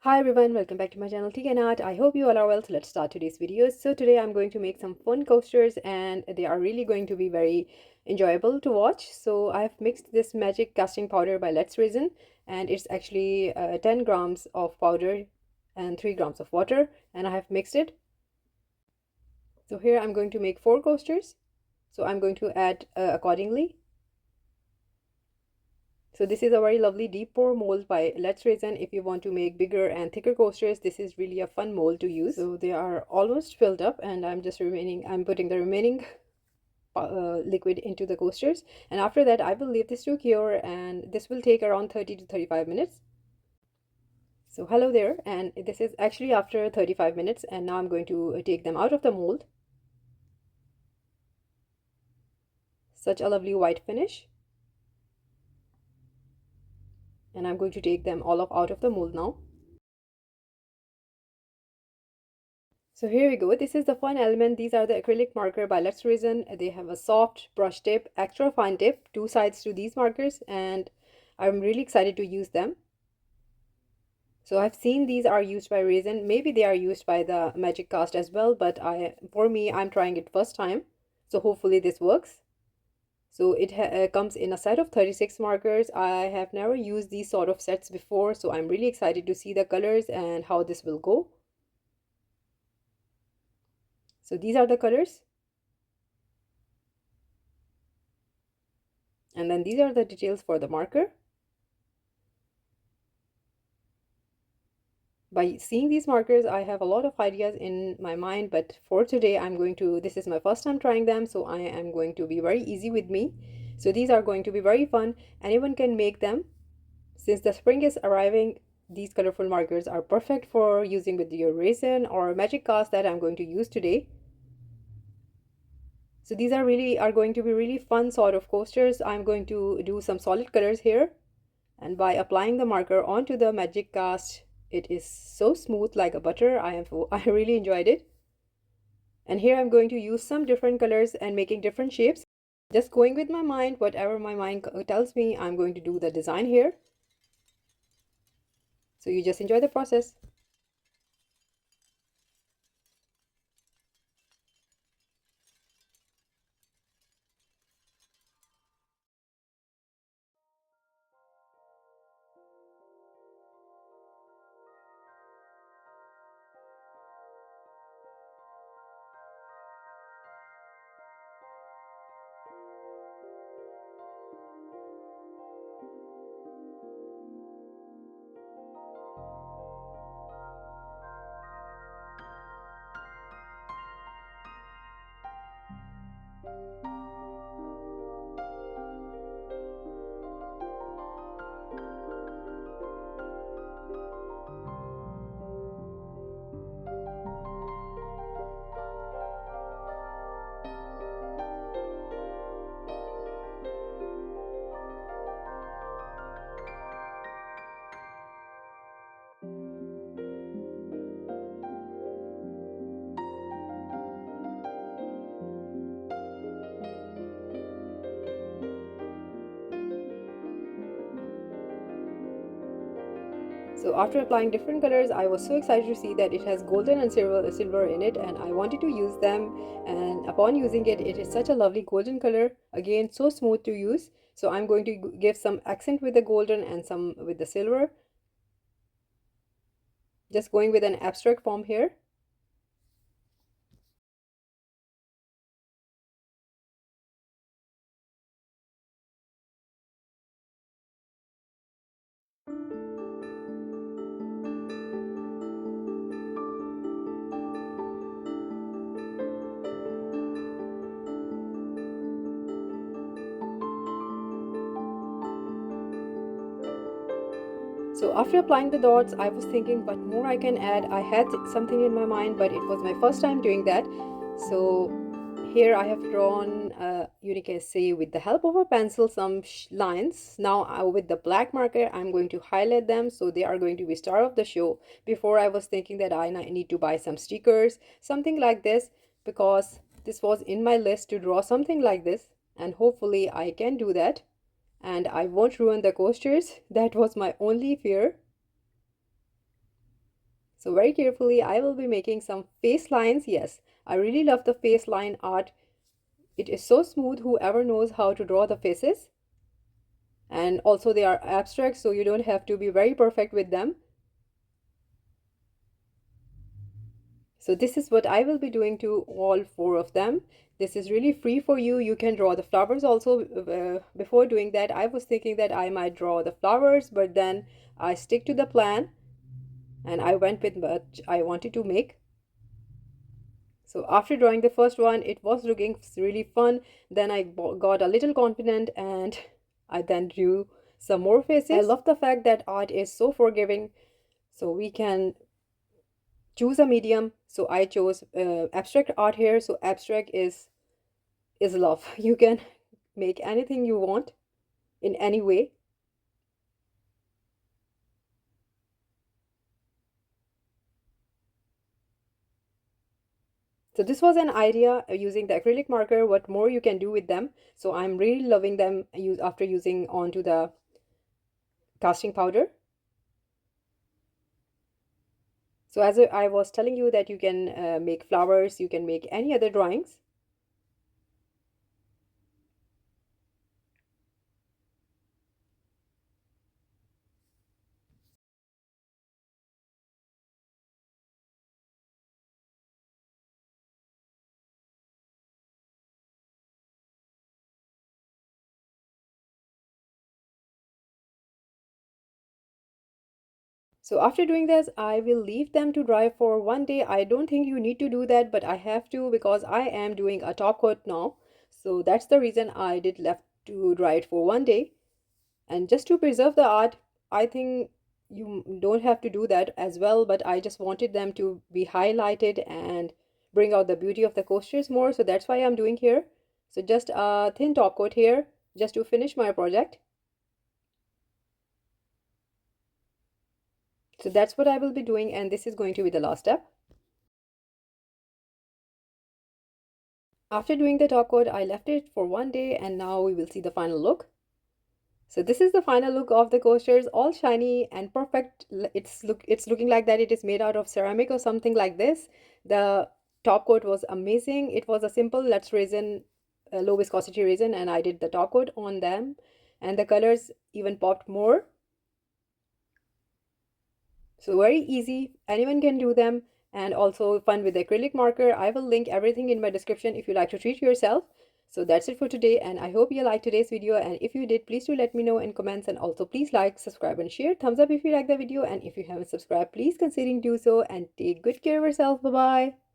Hi everyone, welcome back to my channel Tea&Art. I hope you all are well. So let's start today's video. So today I'm going to make some fun coasters and they are really going to be very enjoyable to watch. So I've mixed this magic casting powder by Let's Resin, and it's actually 10 grams of powder and 3 grams of water, and I have mixed it. So here I'm going to make 4 coasters. So I'm going to add accordingly. So this is a very lovely deep pour mold by Let's Resin. If you want to make bigger and thicker coasters, this is really a fun mold to use. So they are almost filled up, and I'm putting the remaining liquid into the coasters. And after that, I will leave this to cure, and this will take around 30 to 35 minutes. So hello there, and this is actually after 35 minutes, and now I'm going to take them out of the mold. Such a lovely white finish. And I'm going to take them all out of the mold now. So here we go. This is the fun element. These are the acrylic marker by Let's Resin. They have a soft brush tip, extra fine tip, 2 sides to these markers, and I'm really excited to use them. So I've seen these are used by Resin. Maybe they are used by the Magic Cast as well, but for me, I'm trying it first time. So hopefully this works. So it comes in a set of 36 markers. I have never used these sort of sets before, so I'm really excited to see the colors and how this will go. So these are the colors. And then these are the details for the marker. By seeing these markers, I have a lot of ideas in my mind, but for today, this is my first time trying them, so I am going to be very easy with me. So these are going to be very fun. Anyone can make them. Since the spring is arriving, these colorful markers are perfect for using with your resin or magic cast that I'm going to use today. So these are going to be really fun sort of coasters. I'm going to do some solid colors here, and by applying the marker onto the magic cast, it is so smooth like a butter. I really enjoyed it. And here I'm going to use some different colors and making different shapes. Just going with my mind, whatever my mind tells me, I'm going to do the design here. So you just enjoy the process. So after applying different colors, I was so excited to see that it has golden and silver in it, and I wanted to use them. And upon using it, it is such a lovely golden color. Again, so smooth to use. So I'm going to give some accent with the golden and some with the silver. Just going with an abstract form here. So after applying the dots, I was thinking what more I can add. I had something in my mind, but it was my first time doing that. So here I have drawn, you can see with the help of a pencil, some lines. Now with the black marker, I'm going to highlight them. So they are going to be star of the show. Before I was thinking that I need to buy some stickers, something like this, because this was in my list to draw something like this. And hopefully I can do that. And I won't ruin the coasters. That was my only fear. So very carefully, I will be making some face lines. Yes, I really love the face line art. It is so smooth, whoever knows how to draw the faces. And also they are abstract, so you don't have to be very perfect with them. So this is what I will be doing to all four of them. This is really free for you. You can draw the flowers also. Before doing that, I was thinking that I might draw the flowers, but then I stick to the plan and I went with what I wanted to make. So after drawing the first one, it was looking really fun. Then I got a little confident and I then drew some more faces. I love the fact that art is so forgiving. So we can choose a medium. So I chose abstract art here. So abstract is love. You can make anything you want in any way. So this was an idea using the acrylic marker, what more you can do with them. So I'm really loving them after using onto the casting powder. So as I was telling you that you can make flowers, you can make any other drawings. So after doing this, I will leave them to dry for one day. I don't think you need to do that, but I have to because I am doing a top coat now. So that's the reason I did left to dry it for one day. And just to preserve the art, I think you don't have to do that as well, but I just wanted them to be highlighted and bring out the beauty of the coasters more. So that's why I'm doing here. So just a thin top coat here just to finish my project. So that's what I will be doing, and this is going to be the last step. After doing the top coat, I left it for one day, and now we will see the final look. So this is the final look of the coasters, all shiny and perfect. It's looking like that it is made out of ceramic or something like this. The top coat was amazing. It was a simple let's resin, low viscosity resin, and I did the top coat on them, and the colors even popped more. So very easy, anyone can do them, and also fun with the acrylic marker. I will link everything in my description if you like to treat yourself. So that's it for today, and I hope you liked today's video, and if you did, please do let me know in comments, and also please like, subscribe and share. Thumbs up if you like the video, and if you haven't subscribed, please consider do so, and take good care of yourself. Bye bye.